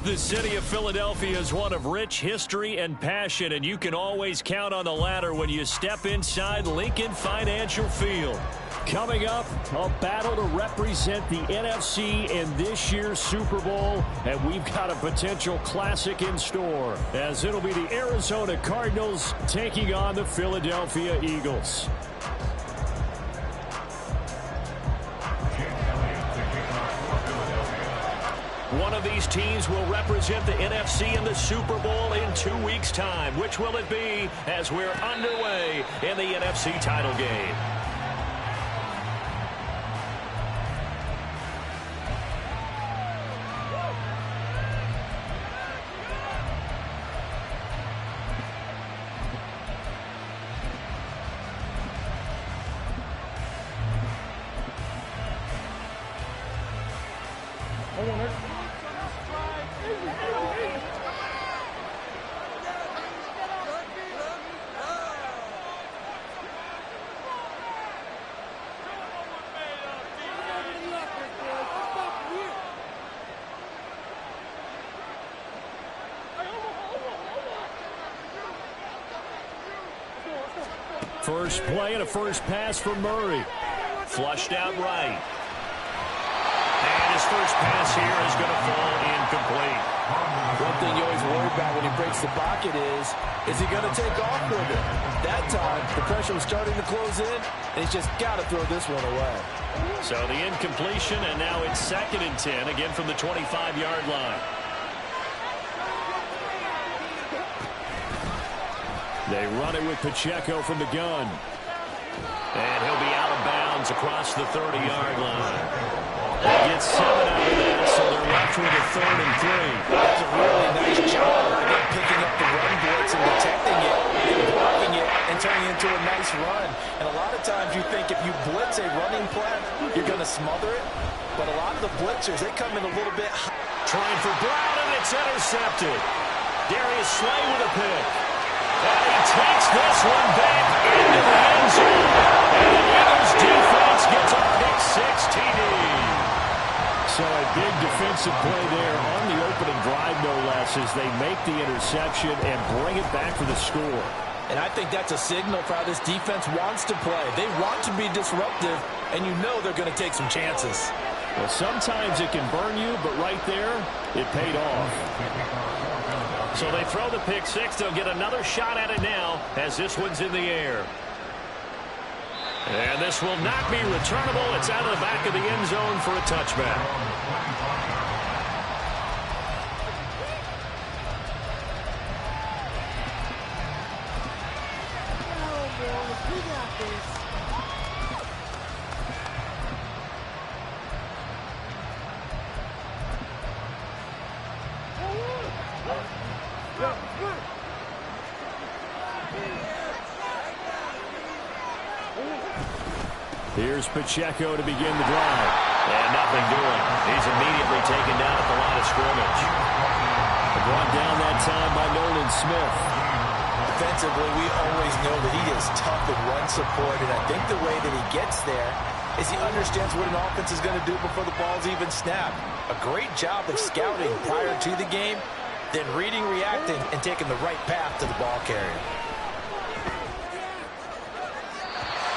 The city of Philadelphia is one of rich history and passion, and you can always count on the latter when you step inside Lincoln Financial Field. Coming up, a battle to represent the NFC in this year's Super Bowl, and we've got a potential classic in store, as it'll be the Arizona Cardinals taking on the Philadelphia Eagles. One of these teams will represent the NFC in the Super Bowl in 2 weeks' time. Which will it be as we're underway in the NFC title game? First play and a first pass for Murray. Flushed out right. And his first pass here is going to fall incomplete. One thing you always worry about when he breaks the pocket is he going to take off with it? That time, the pressure was starting to close in, and he's just got to throw this one away. So the incompletion, and now it's 2nd and 10, again from the 25-yard line. They run it with Pacheco from the gun. And he'll be out of bounds across the 30-yard line. They get 7 out of that, so they're left with a 3rd and 3. That's a really nice job of picking up the run blitz and detecting it, and blocking it, and turning it into a nice run. And a lot of times you think if you blitz a running play, you're going to smother it. But a lot of the blitzers, they come in a little bit high. Trying for Brown, and it's intercepted. Darius Slay with a pick. And he takes this one back into the end zone. And the Eagles defense gets a pick-6 TD. So a big defensive play there on the opening drive, no less, as they make the interception and bring it back for the score. And I think that's a signal for how this defense wants to play. They want to be disruptive, and you know they're going to take some chances. Well, sometimes it can burn you, but right there, it paid off. So they throw the pick-6. They'll get another shot at it now as this one's in the air. And this will not be returnable. It's out of the back of the end zone for a touchback. Here's Pacheco to begin the drive. And nothing doing. He's immediately taken down at the line of scrimmage. Brought down that time by Nolan Smith. Defensively, we always know that he is tough in run support, and I think the way that he gets there is he understands what an offense is going to do before the ball's even snapped. A great job of scouting prior to the game, then reading, reacting, and taking the right path to the ball carrier.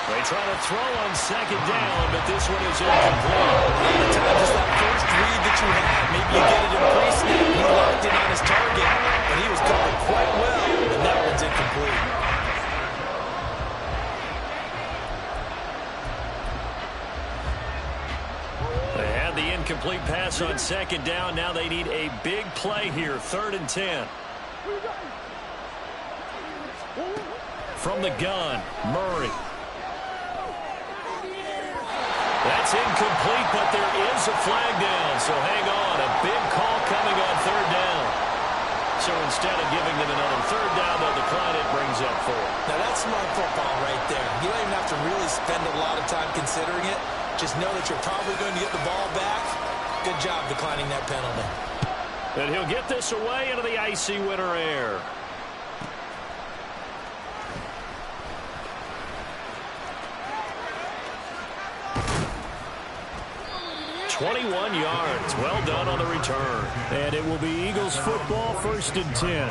They try to throw on 2nd down, but this one is incomplete. The time just that first read that you had, maybe you get it in pre-snap. He locked in on his target, but he was covered quite well, and that one's incomplete. They had the incomplete pass on 2nd down. Now they need a big play here, 3rd and 10. From the gun, Murray. That's incomplete, but there is a flag down, so hang on. A big call coming on 3rd down. So instead of giving them another 3rd down, they'll decline it, brings up 4. Now that's smart football right there. You don't even have to really spend a lot of time considering it. Just know that you're probably going to get the ball back. Good job declining that penalty. And he'll get this away into the icy winter air. 21 yards. Well done on the return. And it will be Eagles football, 1st and 10.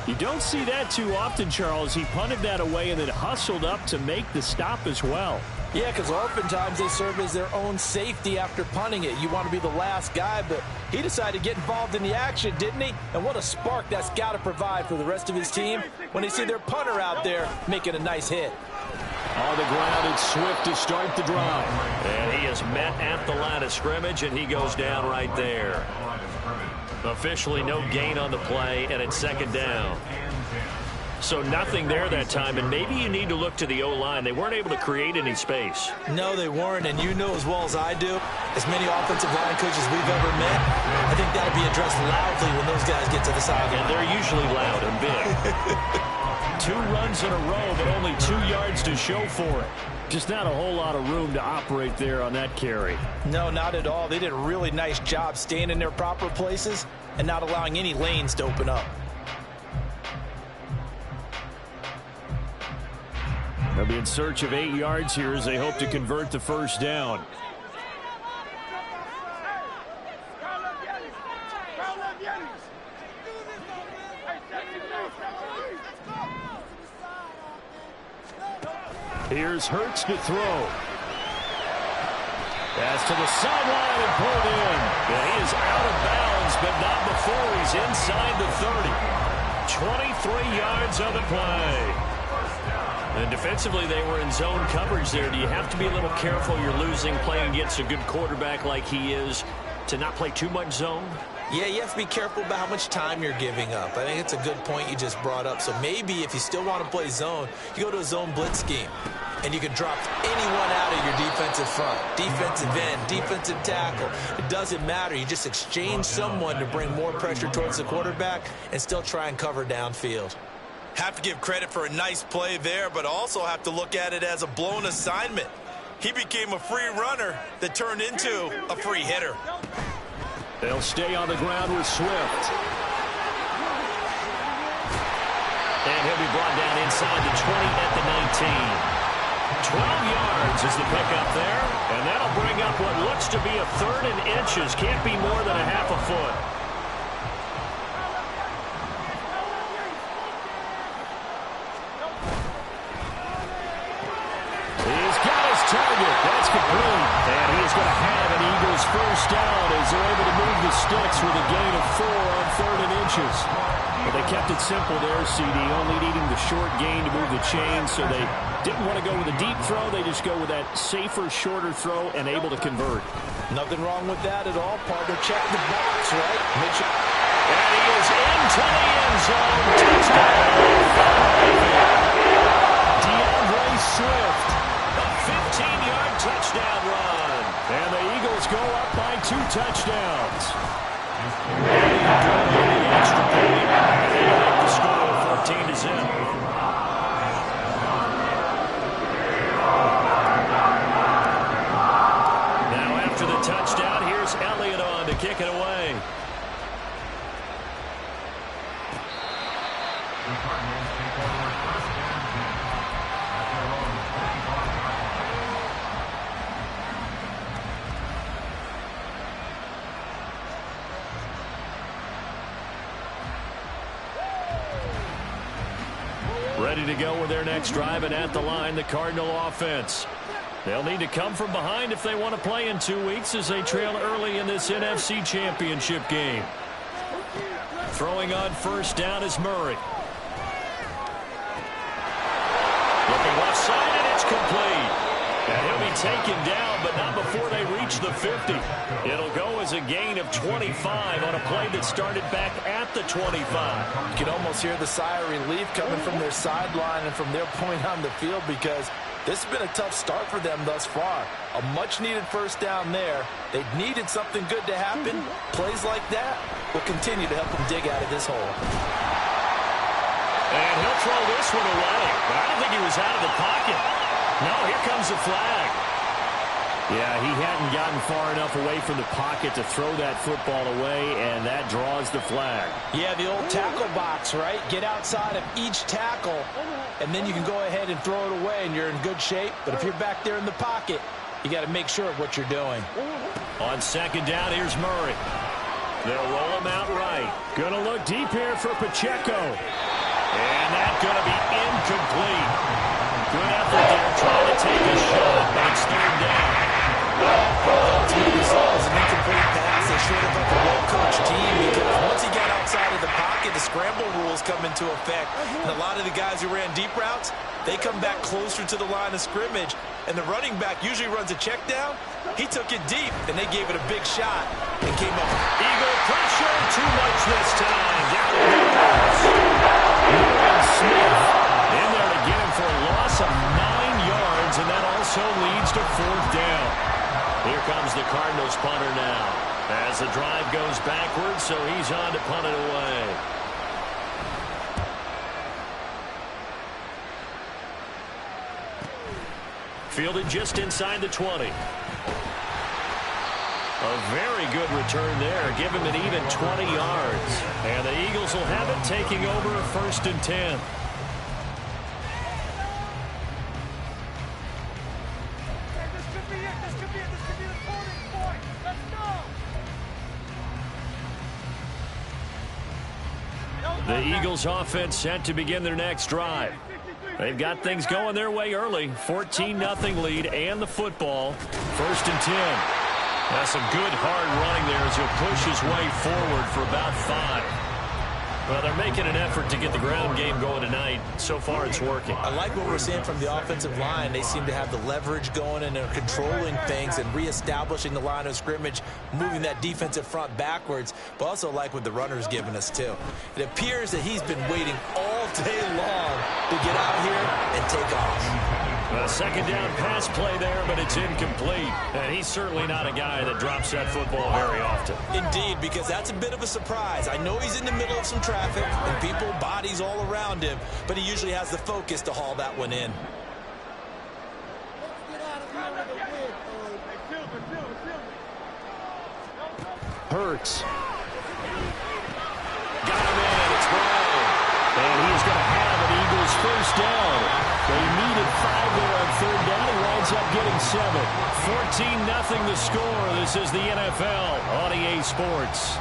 You don't see that too often, Charles. He punted that away and then hustled up to make the stop as well. Yeah, because oftentimes they serve as their own safety after punting it. You want to be the last guy, but he decided to get involved in the action, didn't he? And what a spark that's got to provide for the rest of his team when they see their punter out there making a nice hit. On the ground, it's Swift to start the drive. And he is met at the line of scrimmage, and he goes down right there. Officially no gain on the play, and it's 2nd down. So nothing there that time, and maybe you need to look to the O-line. They weren't able to create any space. No, they weren't, and you know as well as I do, as many offensive line coaches we've ever met, I think that'll be addressed loudly when those guys get to the sideline. And they're usually loud and big. 2 runs in a row, but only 2 yards to show for it. Just not a whole lot of room to operate there on that carry. No, not at all. They did a really nice job staying in their proper places and not allowing any lanes to open up. They'll be in search of 8 yards here as they hope to convert the 1st down. Here's Hurts to throw. Pass to the sideline and pulled in. And he is out of bounds, but not before he's inside the 30. 23 yards on the play. And defensively, they were in zone coverage there. Do you have to be a little careful? You're losing, playing against a good quarterback like he is, to not play too much zone? Yeah, you have to be careful about how much time you're giving up. I think it's a good point you just brought up. So maybe if you still want to play zone, you go to a zone blitz scheme. And you can drop anyone out of your defensive front. Defensive end, defensive tackle. It doesn't matter. You just exchange someone to bring more pressure towards the quarterback and still try and cover downfield. Have to give credit for a nice play there, but also have to look at it as a blown assignment. He became a free runner that turned into a free hitter. They'll stay on the ground with Swift. And he'll be brought down inside the 20 at the 19. 12 yards is the pickup there, and that'll bring up what looks to be a 3rd and inches. Can't be more than a half a foot. He's got his target. That's complete. And he's going to have an Eagles 1st down as they're able to move the sticks with a gain of 4 on 3rd and inches. But they kept it simple there, CD, only needing the short gain to move the chain, so they didn't want to go with a deep throw. They just go with that safer, shorter throw and able to convert. Nothing wrong with that at all. Partner, check the box, right? Make sure. And he is into the end zone. Touchdown. DeAndre Swift. A 15-yard touchdown run. And the Eagles go up by 2 touchdowns. The extra point. They make the score 14-0. Touchdown. Here's Elliott on to kick it away. Ready to go with their next drive, and at the line, the Cardinal offense. They'll need to come from behind if they want to play in 2 weeks as they trail early in this NFC Championship game. Throwing on 1st down is Murray. Looking left side, and it's complete. And he'll be taken down, but not before they reach the 50. It'll go as a gain of 25 on a play that started back at the 25. You can almost hear the sigh of relief coming from their sideline and from their point on the field, because this has been a tough start for them thus far. A much-needed 1st down there. They needed something good to happen. Plays like that will continue to help them dig out of this hole. And he'll throw this one away. But I don't think he was out of the pocket. No, here comes the flag. Yeah, he hadn't gotten far enough away from the pocket to throw that football away, and that draws the flag. Yeah, the old tackle box, right? Get outside of each tackle, and then you can go ahead and throw it away, and you're in good shape. But if you're back there in the pocket, you got to make sure of what you're doing. On 2nd down, here's Murray. They'll roll him out right. Going to look deep here for Pacheco. And that's going to be incomplete. Good effort there trying to take a shot, but it's third down. The ultimate result is an incomplete pass. They should have a well-coached team because once he got outside of the pocket, the scramble rules come into effect. And a lot of the guys who ran deep routes, they come back closer to the line of scrimmage. And the running back usually runs a check down. He took it deep, and they gave it a big shot and came up. Eagle pressure, too much this time. Down it goes. Nolan Smith in there to get him for a loss of 9 yards, and that also leads to fourth down. Here comes the Cardinals punter now as the drive goes backwards, so he's on to punt it away. Fielded just inside the 20. A very good return there. Give him an even 20 yards. And the Eagles will have it, taking over 1st and 10. The Eagles offense set to begin their next drive. They've got things going their way early. 14-0 lead and the football. 1st and 10. That's some good hard running there as he'll push his way forward for about 5. Well, they're making an effort to get the ground game going tonight. So far, it's working. I like what we're seeing from the offensive line. They seem to have the leverage going and they're controlling things and reestablishing the line of scrimmage, moving that defensive front backwards, but also like what the runner's giving us, too. It appears that he's been waiting all day long to get out here and take off. A second down pass play there, but it's incomplete. And he's certainly not a guy that drops that football very often. Indeed, because that's a bit of a surprise. I know he's in the middle of some traffic and people, bodies all around him, but he usually has the focus to haul that one in. Hurts. Got him in. It's Brown. And he's going to have an Eagles first down. They needed 5 there on third down. He winds up getting 7. 14-0 the score. This is the NFL on EA Sports.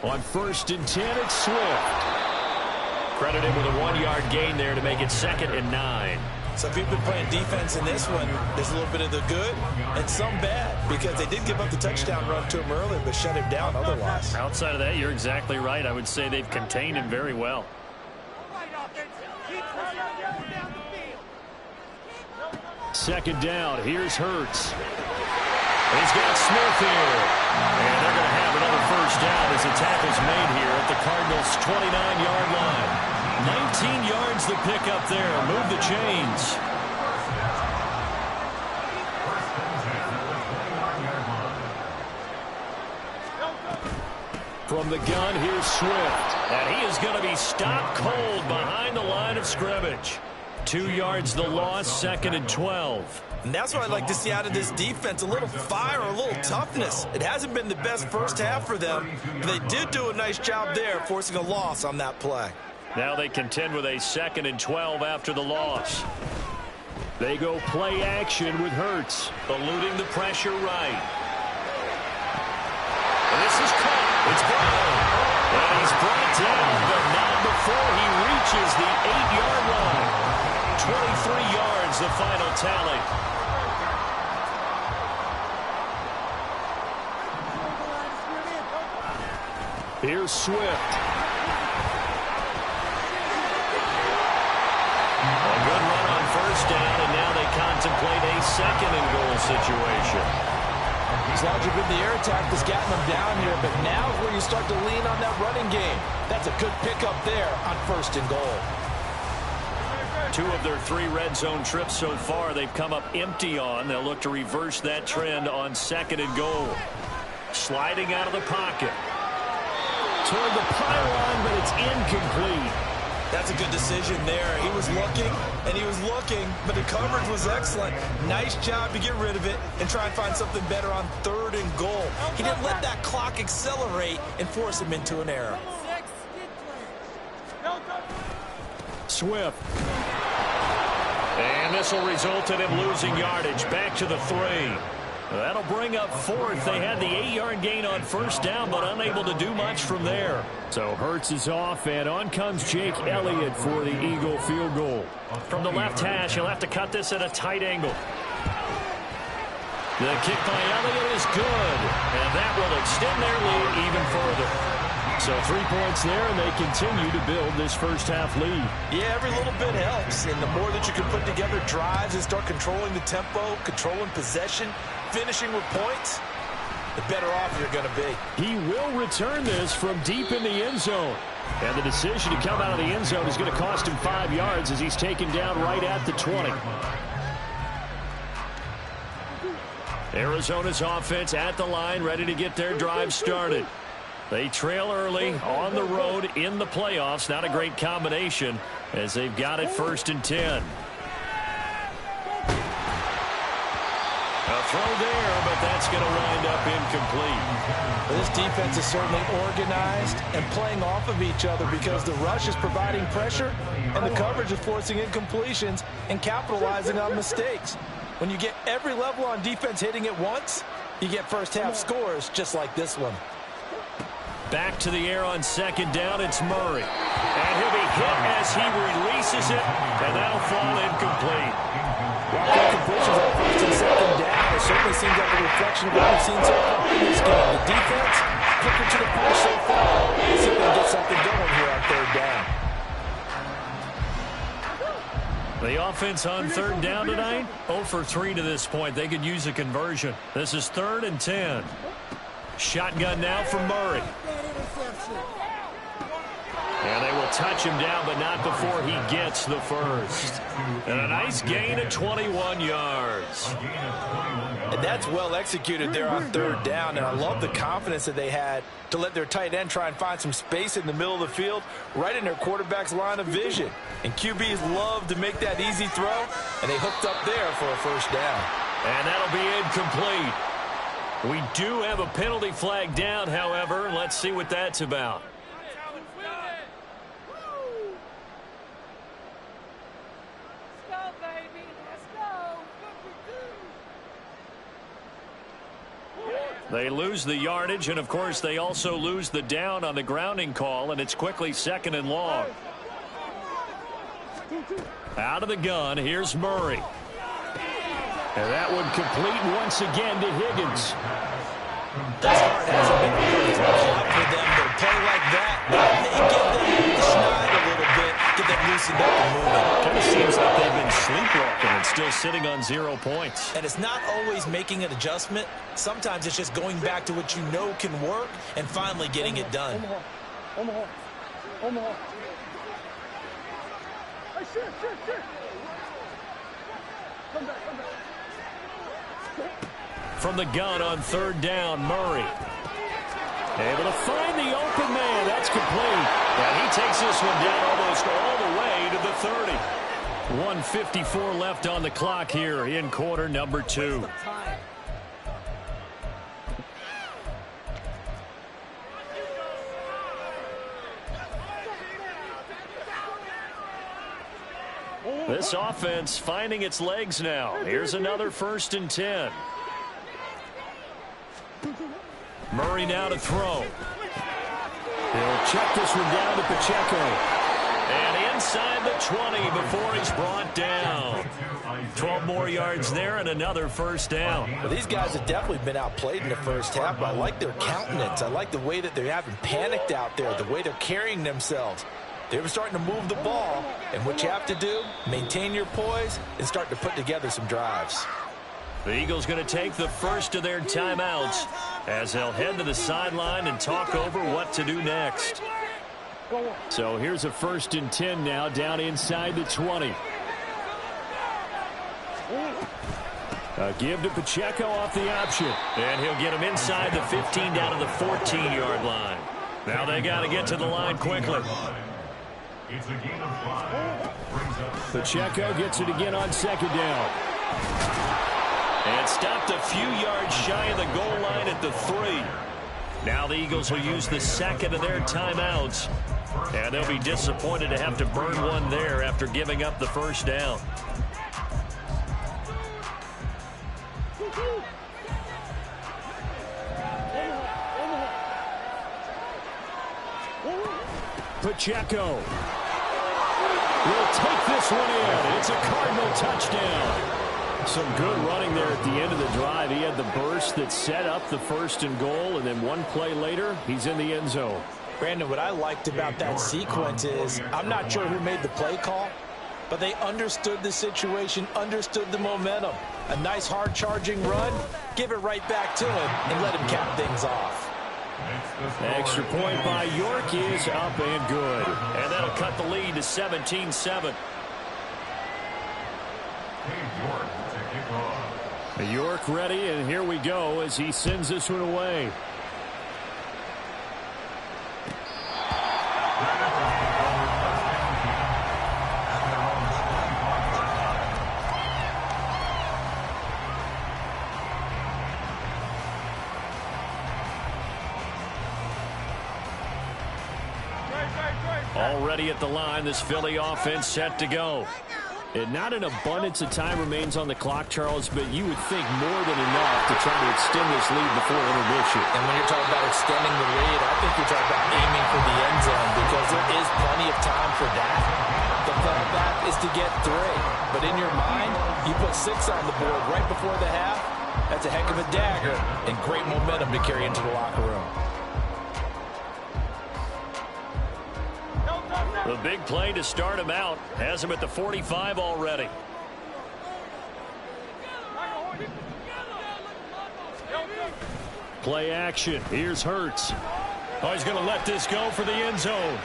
On 1st and 10, it's Swift. Credit him with a 1-yard gain there to make it 2nd and 9. So if you've been playing defense in this one, there's a little bit of the good and some bad because they did give up the touchdown run to him earlier but shut him down otherwise. Outside of that, you're exactly right. I would say they've contained him very well. Second down. Here's Hurts. He's got Smith here. And they're going to have another first down as the tackle's made here at the Cardinals' 29-yard line. 19 yards the pickup there. Move the chains. From the gun, here's Swift. And he is going to be stopped cold behind the line of scrimmage. 2 yards the loss, 2nd and 12. And that's what I'd like to see out of this defense, a little fire, a little toughness. It hasn't been the best first half for them, but they did do a nice job there, forcing a loss on that play. Now they contend with a 2nd and 12 after the loss. They go play action with Hurts, eluding the pressure right. And this is caught. It's Brown. And he's brought down, but not before he reaches the 8-yard line. 23 yards, the final tally. Here's Swift. A good run on first down, and now they contemplate a 2nd and goal situation. He's largely been the air attack that's gotten them down here, but now is where you start to lean on that running game. That's a good pickup there on 1st and goal. 2 of their 3 red zone trips so far they've come up empty on. They'll look to reverse that trend on 2nd and goal. Sliding out of the pocket. Toward the pylon, but it's incomplete. That's a good decision there. He was looking, and he was looking, but the coverage was excellent. Nice job to get rid of it and try and find something better on 3rd and goal. He didn't let that clock accelerate and force him into an error. Swift. And this will result in him losing yardage. Back to the 3. That'll bring up 4th. They had the 8-yard gain on 1st down, but unable to do much from there. So Hurts is off, and on comes Jake Elliott for the Eagle field goal. From the left hash, he'll have to cut this at a tight angle. The kick by Elliott is good, and that will extend their lead even further. So 3 points there, and they continue to build this first half lead. Yeah, every little bit helps, and the more that you can put together drives and start controlling the tempo, controlling possession, finishing with points, the better off you're going to be. He will return this from deep in the end zone. And the decision to come out of the end zone is going to cost him 5 yards as he's taken down right at the 20. Arizona's offense at the line, ready to get their drive started. They trail early on the road in the playoffs. Not a great combination as they've got it 1st and 10. A throw there, but that's going to wind up incomplete. Well, this defense is certainly organized and playing off of each other because the rush is providing pressure and the coverage is forcing incompletions and capitalizing on mistakes. When you get every level on defense hitting at once, you get first half scores just like this one. Back to the air on 2nd down, it's Murray. And he'll be hit as he releases it, and that'll fall incomplete. Well, completions on 1st and 2nd down. It certainly seems like a reflection of what we've seen so far in this game. The defense, quicker to the punch so far. Let's see if they can get something going here on 3rd down. The offense on 3rd down tonight, 0 for 3 to this point. They could use a conversion. This is 3rd and 10. Shotgun now for Murray. And they will touch him down, but not before he gets the first. And a nice gain of 21 yards. And that's well executed there on 3rd down. And I love the confidence that they had to let their tight end try and find some space in the middle of the field, right in their quarterback's line of vision. And QBs love to make that easy throw, and they hooked up there for a 1st down. And that'll be incomplete. We do have a penalty flag down, however. Let's see what that's about. They lose the yardage, and of course they also lose the down on the grounding call, and it's quickly 2nd and long. Out of the gun, here's Murray. And that one complete once again to Higgins. That start hasn't been really hot for them, but a play like that may give them the schneid a little bit, get them loosened up and moving. Kind of seems like they've been sleepwalking and still sitting on 0 points. And it's not always making an adjustment. Sometimes it's just going back to what you know can work and finally getting it done. Omaha. Hey, shit. Come back. From the gun on 3rd down, Murray. Able to find the open man. That's complete. And he takes this one down almost all the way to the 30. 1:54 left on the clock here in quarter number 2. This offense finding its legs now. Here's another 1st and 10. Murray now to throw. He'll check this one down to Pacheco. And inside the 20 before he's brought down. 12 more yards there and another 1st down. Well, these guys have definitely been outplayed in the first half, but I like their countenance. I like the way that they haven't panicked out there, the way they're carrying themselves. They're starting to move the ball, and what you have to do, maintain your poise and start to put together some drives. The Eagles going to take the first of their timeouts as they'll head to the sideline and talk over what to do next. So here's a 1st and 10 now down inside the 20. A give to Pacheco off the option. And he'll get him inside the 15 down to the 14-yard line. Now they got to get to the line quickly. It's a gain of 5. Brings up Pacheco gets it again on second down. And stopped a few yards shy of the goal line at the 3. Now the Eagles will use the second of their timeouts. And they'll be disappointed to have to burn one there after giving up the first down. Pacheco will take this one in. It's a Cardinal touchdown. Some good running there at the end of the drive. He had the burst that set up the first and goal, and then one play later, he's in the end zone. Brandon, what I liked about that sequence is I'm not sure who made the play call, but they understood the situation, understood the momentum. A nice hard-charging run, give it right back to him, and let him cap things off. Extra point by York is up and good. And that'll cut the lead to 17-7. York ready, and here we go as he sends this one away. Already at the line, this Philly offense set to go. And not an abundance of time remains on the clock, Charles, but you would think more than enough to try to extend this lead before intermission. And when you're talking about extending the lead, I think you're talking about aiming for the end zone because there is plenty of time for that. The fun fact is to get 3. But in your mind, you put 6 on the board right before the half. That's a heck of a dagger and great momentum to carry into the locker room. The big play to start him out has him at the 45 already. Play action. Here's Hurts. Oh, he's going to let this go for the end zone.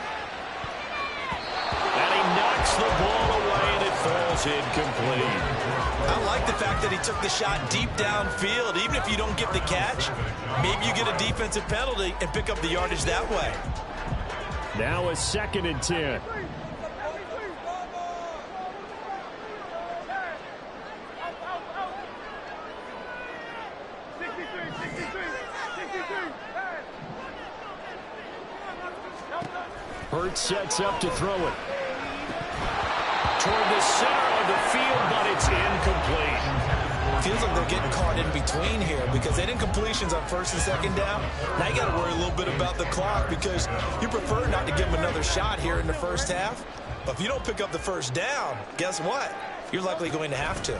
And he knocks the ball away, and it falls incomplete. I like the fact that he took the shot deep downfield. Even if you don't get the catch, maybe you get a defensive penalty and pick up the yardage that way. Now a 2nd and 10. Hurts sets up to throw it. Toward the center of the field, but it's incomplete. Feels like they're getting caught in between here because they didn't completions on 1st and 2nd down. Now you got to worry a little bit about the clock because you prefer not to give them another shot here in the first half. But if you don't pick up the first down, guess what? You're likely going to have to.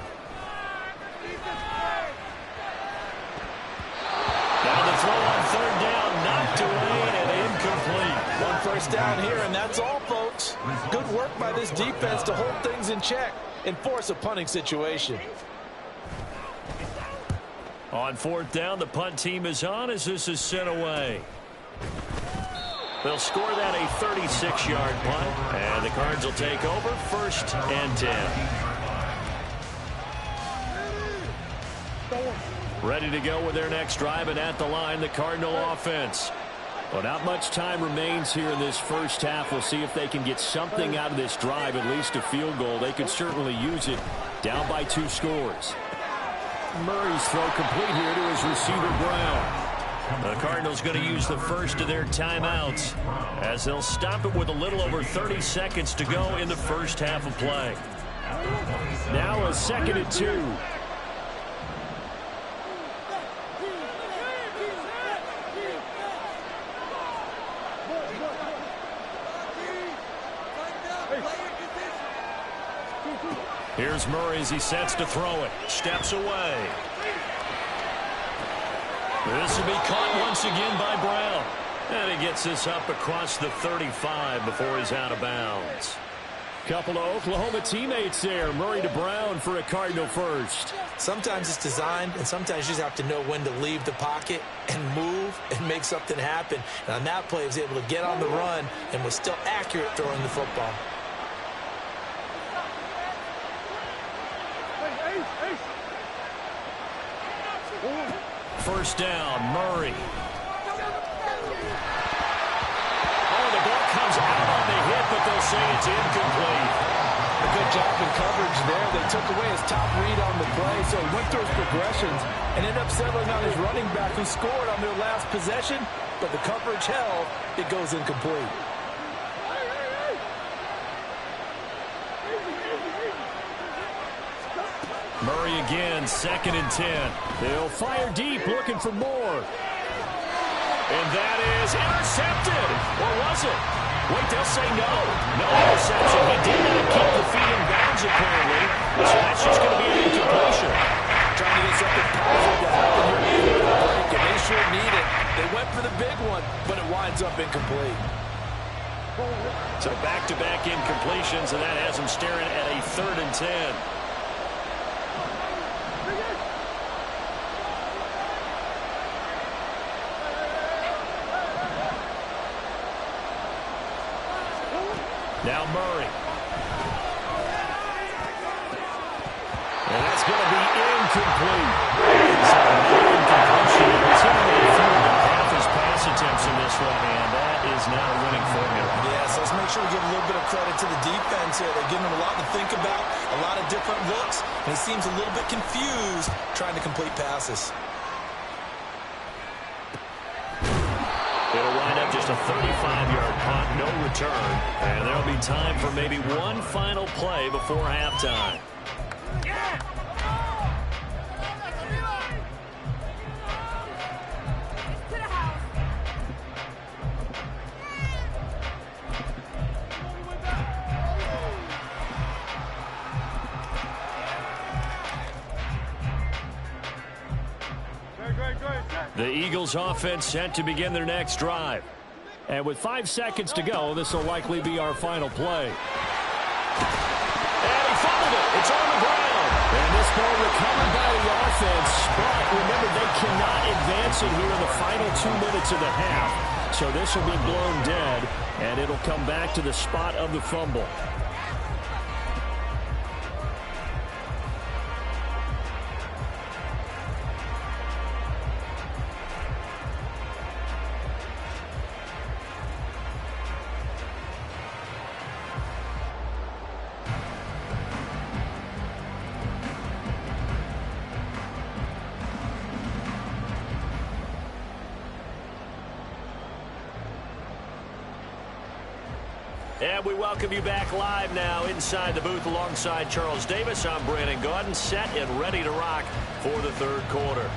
Now the throw on 3rd down, knocked away and incomplete. 1 first down here, and that's all, folks. Good work by this defense to hold things in check and force a punting situation. On 4th down, the punt team is on as this is sent away. They'll score that a 36-yard punt, and the Cards will take over 1st and 10. Ready to go with their next drive, and at the line, the Cardinal offense. Well, not much time remains here in this first half. We'll see if they can get something out of this drive, at least a field goal. They could certainly use it, down by 2 scores. Murray's throw complete here to his receiver, Brown. The Cardinals going to use the first of their timeouts as they'll stop it with a little over 30 seconds to go in the first half of play. Now a 2nd and 2. Here's Murray as he sets to throw it. Steps away. This will be caught once again by Brown. And he gets this up across the 35 before he's out of bounds. Couple of Oklahoma teammates there. Murray to Brown for a Cardinal first. Sometimes it's designed, and sometimes you just have to know when to leave the pocket and move and make something happen. And on that play, he was able to get on the run and was still accurate throwing the football. First down, Murray. Oh, the ball comes out on the hit, but they'll say it's incomplete. A good job in coverage there. They took away his top read on the play, so he went through his progressions and ended up settling on his running back who scored on their last possession, but the coverage held. It goes incomplete. Murray again, 2nd and 10. They'll fire deep, looking for more. And that is intercepted. Or was it? Wait, they'll say no. No interception. He did not keep the feet in bounds, apparently. So that's just going to be an incompletion. Trying to get something positive to happen here before the break, and they sure need it. They went for the big one, but it winds up incomplete. So back-to-back incompletions, and that has them staring at a 3rd and 10. Now Murray. And that's going to be incomplete. So incompletion. It's half his pass attempts in this one, and that is not a winning formula. Yes, let's make sure we give a little bit of credit to the defense here. They're giving him a lot to think about, a lot of different looks, and he seems a little bit confused trying to complete passes. It'll wind up just a 35-yard punt, no return. And there'll be time for maybe one final play before halftime. The Eagles offense set to begin their next drive. And with 5 seconds to go, this will likely be our final play. And he fumbled it. It's on the ground. And this ball recovered by the offense. But remember, they cannot advance it here in the final 2 minutes of the half. So this will be blown dead, and it'll come back to the spot of the fumble. And we welcome you back live now inside the booth alongside Charles Davis. I'm Brandon Gaudin, set and ready to rock for the 3rd quarter.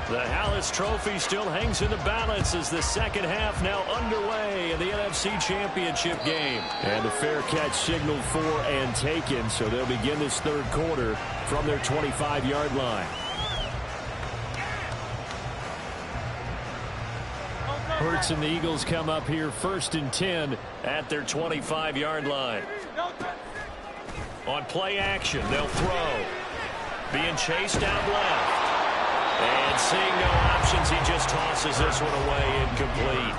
The Hallis Trophy still hangs in the balance as the second half now underway in the NFC Championship game. And the fair catch signaled for and taken, so they'll begin this 3rd quarter from their 25-yard line. Hurts and the Eagles come up here 1st and 10 at their 25-yard line. On play action, they'll throw. Being chased out left. And seeing no options, he just tosses this one away incomplete.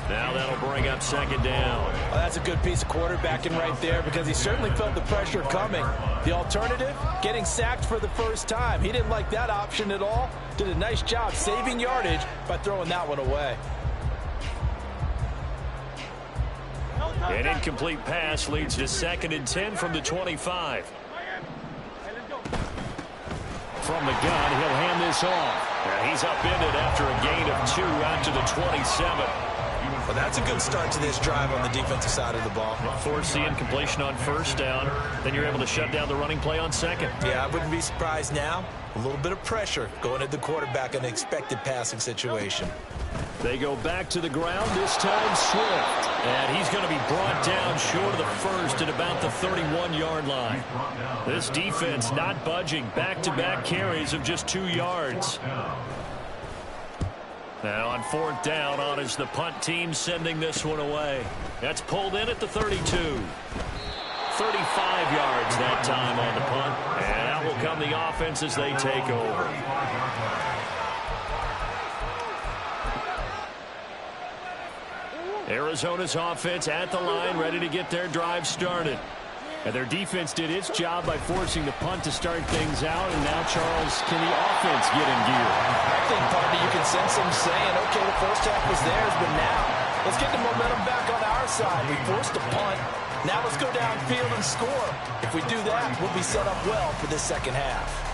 Now that'll bring up 2nd down. Well, that's a good piece of quarterbacking right there because he certainly felt the pressure coming. The alternative, getting sacked for the first time. He didn't like that option at all. Did a nice job saving yardage by throwing that one away. An incomplete pass leads to 2nd and 10 from the 25. From the gun, he'll hand this off. Now he's upended after a gain of 2 out to the 27. Well, that's a good start to this drive on the defensive side of the ball. Force the incompletion on 1st down. Then you're able to shut down the running play on 2nd. Yeah, I wouldn't be surprised now. A little bit of pressure going at the quarterback in an expected passing situation. They go back to the ground, this time Swift. And he's going to be brought down short of the first at about the 31-yard line. This defense not budging. Back-to-back carries of just 2 yards. Now on 4th down, on is the punt team sending this one away. That's pulled in at the 32. 35 yards that time on the punt. And out will come the offense as they take over. Arizona's offense at the line, ready to get their drive started. And their defense did its job by forcing the punt to start things out. And now, Charles, can the offense get in gear? I think, partner, you can sense them saying, okay, the first half was theirs, but now let's get the momentum back on our side. We forced a punt. Now let's go downfield and score. If we do that, we'll be set up well for this second half.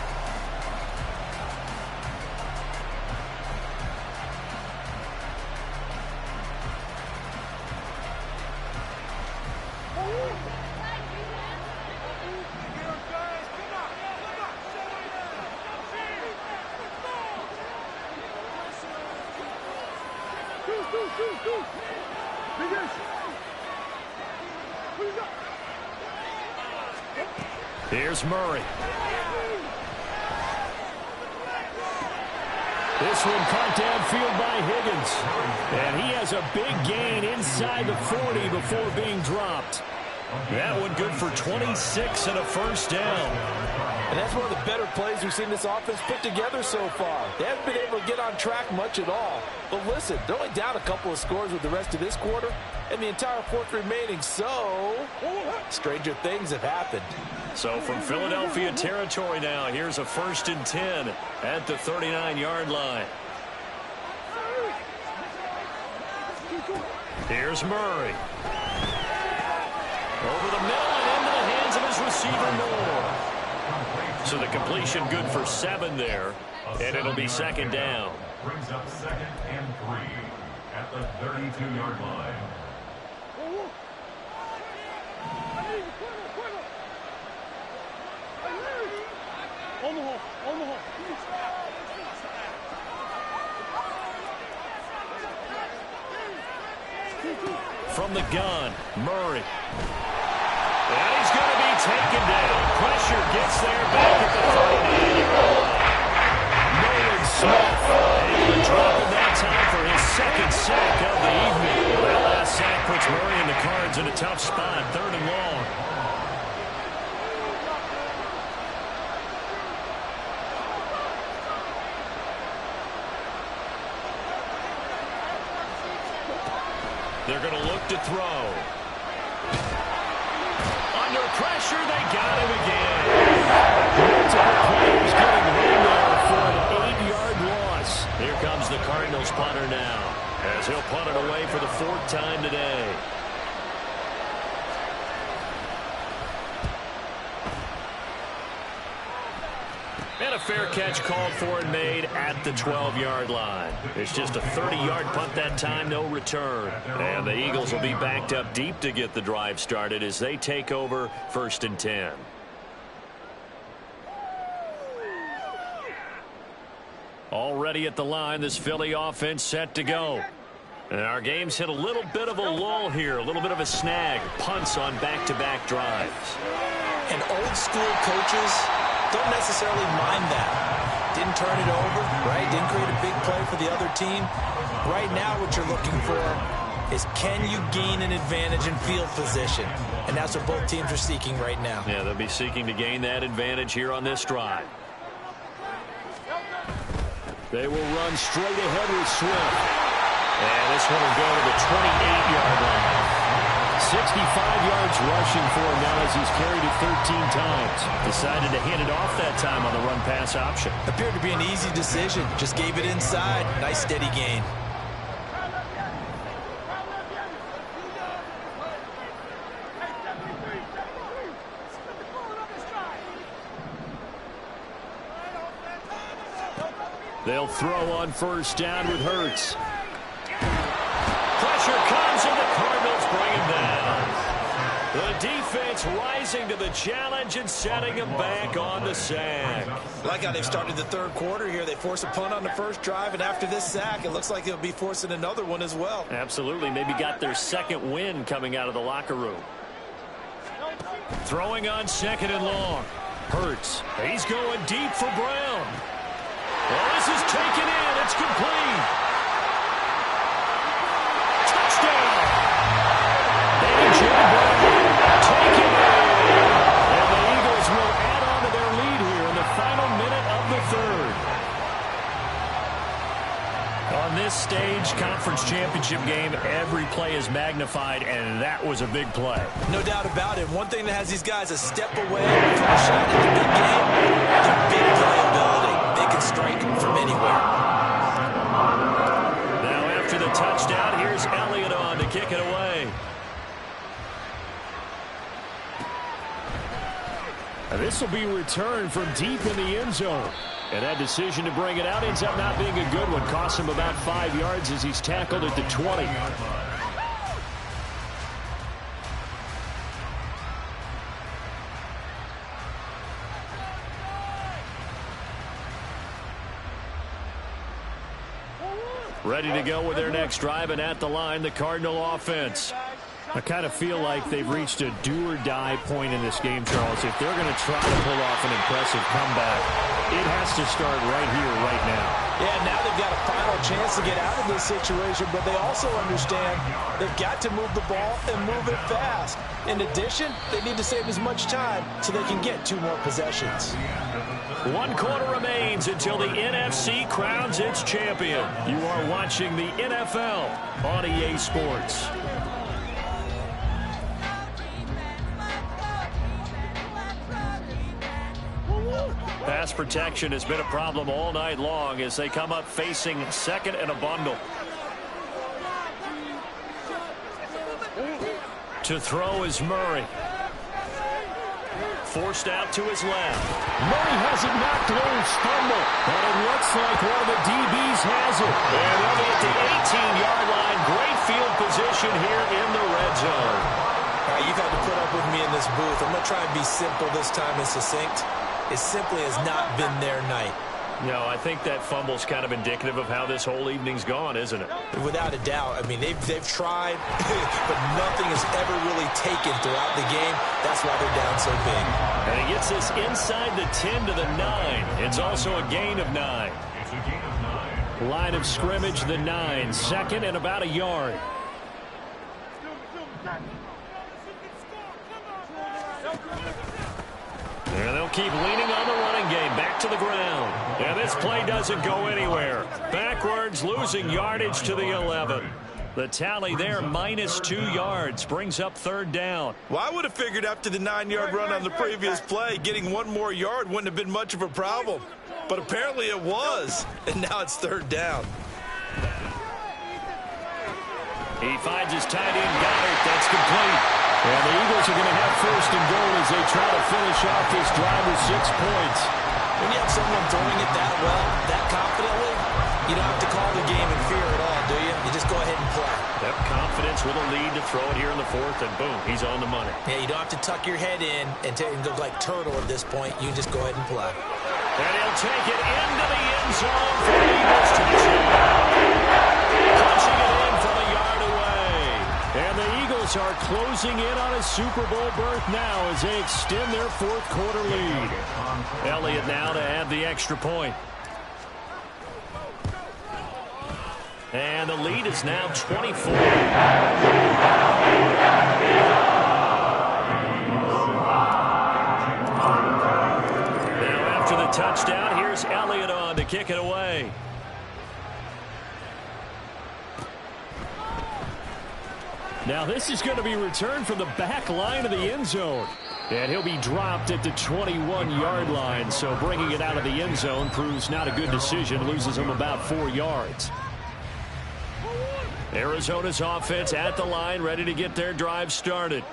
Here's Murray. This one caught downfield by Higgins. And he has a big gain inside the 40 before being dropped. That one good for 26 and a first down. And that's one of the better plays we've seen this offense put together so far. They haven't been able to get on track much at all. But listen, they're only down a couple of scores with the rest of this quarter and the entire fourth remaining. So, stranger things have happened. So from Philadelphia territory now, here's a 1st and 10 at the 39-yard line. Here's Murray. Over the middle and into the hands of his receiver, Moore. So the completion good for 7 there, and it'll be 2nd down. Brings up 2nd and 3 at the 32-yard line. From the gun, Murray. And he's going to be taken down. Pressure gets there back at the 39-yard line. Nolan Smith able to drop him that time for his 2nd sack of the evening. That last sack puts Murray and the Cards in a tough spot, 3rd and long. They're going to look to throw. Under pressure, they got him again. Multiple players getting in there for an 8-yard loss. Here comes the Cardinals punter now, as he'll punt it away for the 4th time today. And a fair catch called for and made at the 12-yard line. It's just a 30-yard punt that time, no return. And the Eagles will be backed up deep to get the drive started as they take over 1st and 10. Already at the line, this Philly offense set to go. And our game's hit a little bit of a lull here, a little bit of a snag. Punts on back-to-back drives. And old school coaches don't necessarily mind that. Didn't turn it over, right? Didn't create a big play for the other team. Right now what you're looking for is, can you gain an advantage in field position? And that's what both teams are seeking right now. Yeah, they'll be seeking to gain that advantage here on this drive. They will run straight ahead with Swift. And this one will go to the 28-yard line. 65 yards rushing for him now as he's carried it 13 times. Decided to hand it off that time on the run-pass option. Appeared to be an easy decision. Just gave it inside. Nice steady gain. They'll throw on 1st down with Hurts. Pressure comes and the Cardinals bring him down. The defense rising to the challenge and setting him back on the sack. Like how they've started the 3rd quarter here. They force a punt on the 1st drive, and after this sack, it looks like they'll be forcing another one as well. Absolutely. Maybe got their 2nd win coming out of the locker room. Throwing on 2nd and long. Hurts. He's going deep for Brown. Well, this is taken in. It's complete. Touchdown. A.J. Brown taken in. And the Eagles will add on to their lead here in the final minute of the 3rd. On this stage, conference college championship game, every play is magnified, and that was a big play. No doubt about it. One thing that has these guys a step away from a shot in the big game, their big playability. They can strike from anywhere. Now after the touchdown, here's Elliott on to kick it away. This will be returned from deep in the end zone. And that decision to bring it out ends up not being a good one. Costs him about 5 yards as he's tackled at the 20. Ready to go with their next drive, and at the line, the Cardinal offense. I kind of feel like they've reached a do-or-die point in this game, Charles. If they're going to try to pull off an impressive comeback, it has to start right here, right now. Yeah, now they've got a final chance to get out of this situation, but they also understand they've got to move the ball and move it fast. In addition, they need to save as much time so they can get 2 more possessions. 1 quarter remains until the NFC crowns its champion. You are watching the NFL on EA Sports. Pass protection has been a problem all night long as they come up facing second and a bundle. To throw is Murray. Forced out to his left. Murray has it knocked loose. Fumble. But it looks like one of the DBs has it. And they'll be at the 18-yard line. Great field position here in the red zone. You've had to put up with me in this booth. I'm going to try and be simple this time and succinct. It simply has not been their night. No, I think that fumble's kind of indicative of how this whole evening's gone, isn't it? Without a doubt. I mean, they've tried, but nothing has ever really taken throughout the game. That's why they're down so big. And he gets this inside the 10 to the 9. It's also a gain of 9. It's a gain of 9. Line of scrimmage, the 9. Second and about a yard. And they'll keep leaning on the running game. Back to the ground. And this play doesn't go anywhere. Backwards, losing yardage to the 11. The tally there, -2 yards, brings up 3rd down. Well, I would have figured after the 9-yard run on the previous play, getting 1 more yard wouldn't have been much of a problem. But apparently it was. And now it's 3rd down. He finds his tight end, Goddard. That's complete. And the Eagles are going to have 1st and goal as they try to finish off this drive with 6 points. When you have someone throwing it that well, that confidently, you don't have to call the game in fear at all, do you? You just go ahead and play. Yep, confidence with a lead to throw it here in the 4th, and boom, he's on the money. Yeah, you don't have to tuck your head in and go like turtle at this point. You just go ahead and play. And he'll take it into the end zone for the Eagles touchdown. Punching it in from a yard away. And the Eagles are closing in on a Super Bowl berth now as they extend their 4th quarter lead. Elliott now to add the extra point. And the lead is now 24. Now after the touchdown, here's Elliott on to kick it away. Now this is going to be returned from the back line of the end zone. And he'll be dropped at the 21-yard line. So bringing it out of the end zone proves not a good decision. Loses him about 4 yards. Arizona's offense at the line, ready to get their drive started.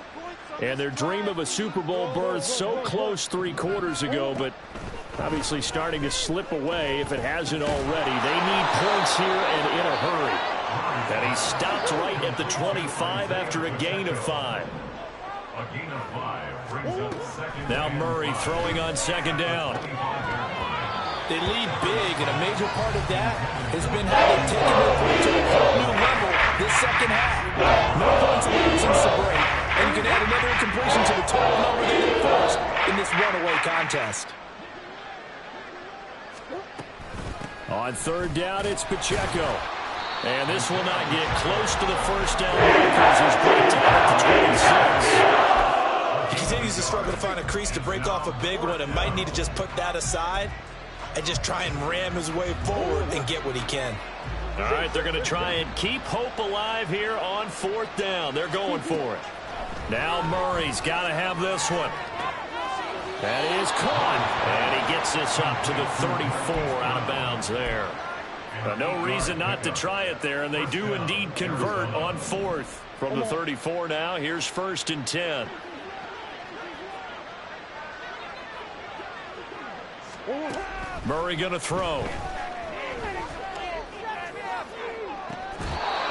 And their dream of a Super Bowl berth so close 3 quarters ago, but obviously starting to slip away if it hasn't already. They need points here and in a hurry. And he stopped right at the 25 after a gain of 5. A gain of 5 brings up 2nd. Now Murray throwing on 2nd down. They lead big, and a major part of that has been how they've taken their play to a whole new level this 2nd half. No points allowed since the break, and you can add another incompletion to the total number they did first in this runaway contest. On 3rd down, it's Pacheco. And this will not get close to the 1st down markers. He's brought down at the 26. He continues to struggle to find a crease to break off a big one and might need to just put that aside and just try and ram his way forward and get what he can. All right, they're going to try and keep hope alive here on 4th down. They're going for it. Now Murray's got to have this one. That is caught. And he gets this up to the 34, out of bounds there. But no reason not to try it there, and they do indeed convert on 4th. From the 34 now, here's 1st and 10. Murray going to throw.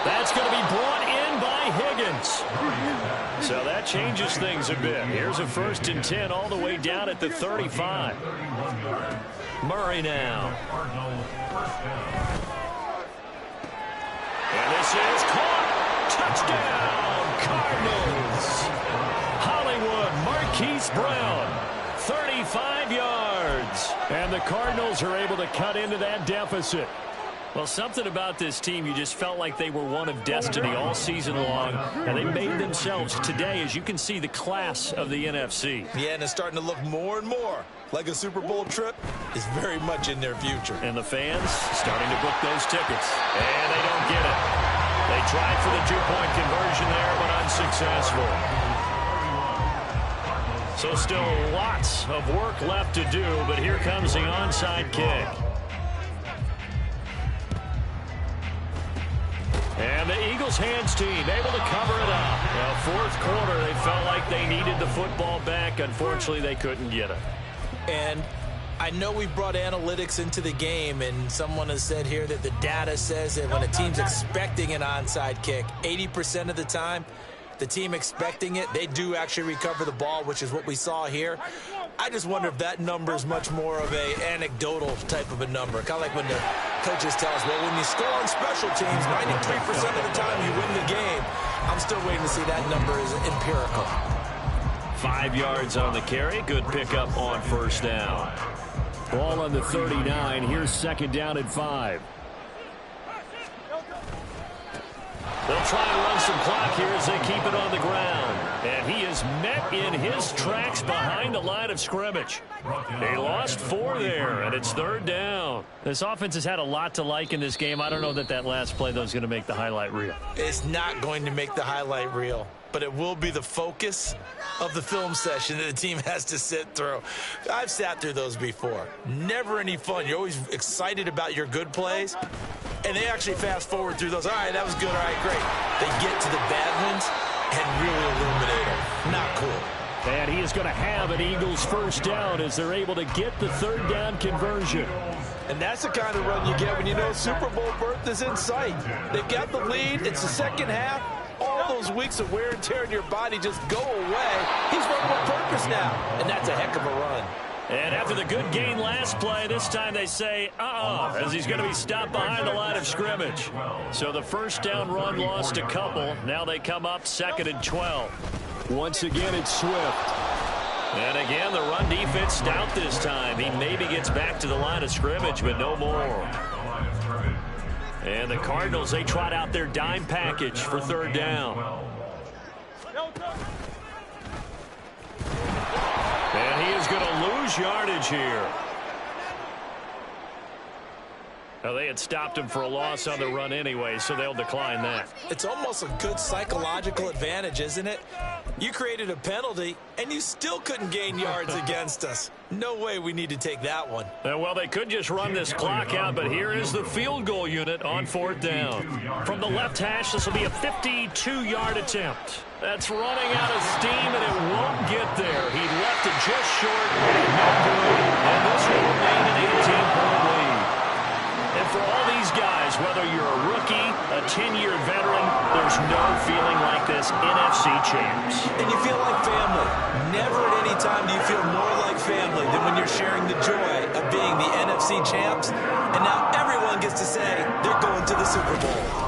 That's going to be brought in by Higgins. So that changes things a bit. Here's a 1st and 10 all the way down at the 35. Murray now. And this is caught. Touchdown, Cardinals. Hollywood Marquise Brown, 35 yards. And the Cardinals are able to cut into that deficit. Well, something about this team, you just felt like they were one of destiny all season long, and they made themselves today, as you can see, the class of the NFC. Yeah, and it's starting to look more and more like a Super Bowl trip is very much in their future. And the fans starting to book those tickets. And they don't get it. They tried for the two-point conversion there, but unsuccessful. So still lots of work left to do, but here comes the onside kick. And the Eagles hands team able to cover it up. Now, 4th quarter, they felt like they needed the football back. Unfortunately, they couldn't get it. And I know we brought analytics into the game, and someone has said here that the data says that when a team's expecting an onside kick, 80% of the time, the team expecting it, they do actually recover the ball, which is what we saw here. I just wonder if that number is much more of a anecdotal type of a number. Kind of like when the coaches tell us, well, when you score on special teams, 93% of the time you win the game. I'm still waiting to see that number is empirical. 5 yards on the carry. Good pickup on 1st down. Ball on the 39. Here's 2nd down and 5. They'll try and run some clock here as they keep it on the ground. And he is met in his tracks behind the line of scrimmage. They lost 4 there, and it's 3rd down. This offense has had a lot to like in this game. I don't know that last play, though, is going to make the highlight reel. It's not going to make the highlight reel, but it will be the focus of the film session that the team has to sit through. I've sat through those before. Never any fun. You're always excited about your good plays, and they actually fast forward through those. All right, that was good. All right, great. They get to the bad ones and really illuminate them. Not cool. And he is going to have an Eagles 1st down as they're able to get the 3rd down conversion. And that's the kind of run you get when you know Super Bowl berth is in sight. They've got the lead. It's the second half. All those weeks of wear and tear in your body just go away. He's running with purpose now, and that's a heck of a run. And after the good gain last play, this time they say, as he's going to be stopped behind the line of scrimmage. So the 1st down run lost a couple. Now they come up 2nd and 12. Once again, it's Swift. And again, the run defense stout this time. He maybe gets back to the line of scrimmage, but no more. And the Cardinals, they trot out their dime package for 3rd down. And he is going to lose yardage here. Now, they had stopped him for a loss on the run anyway, so they'll decline that. It's almost a good psychological advantage, isn't it? You created a penalty, and you still couldn't gain yards against us. No way we need to take that one. Well, they could just run this clock out, but here is the field goal unit on 4th down. From the left hash, this will be a 52-yard attempt. That's running out of steam, and it won't get there. He left it just short, no good, and this will remain an 18-point lead. And for all these guys, whether you're a rookie, a 10-year veteran, there's no feeling like this NFC champs. And you feel like family. Never at any time do you feel more like family than when you're sharing the joy of being the NFC champs. And now everyone gets to say they're going to the Super Bowl.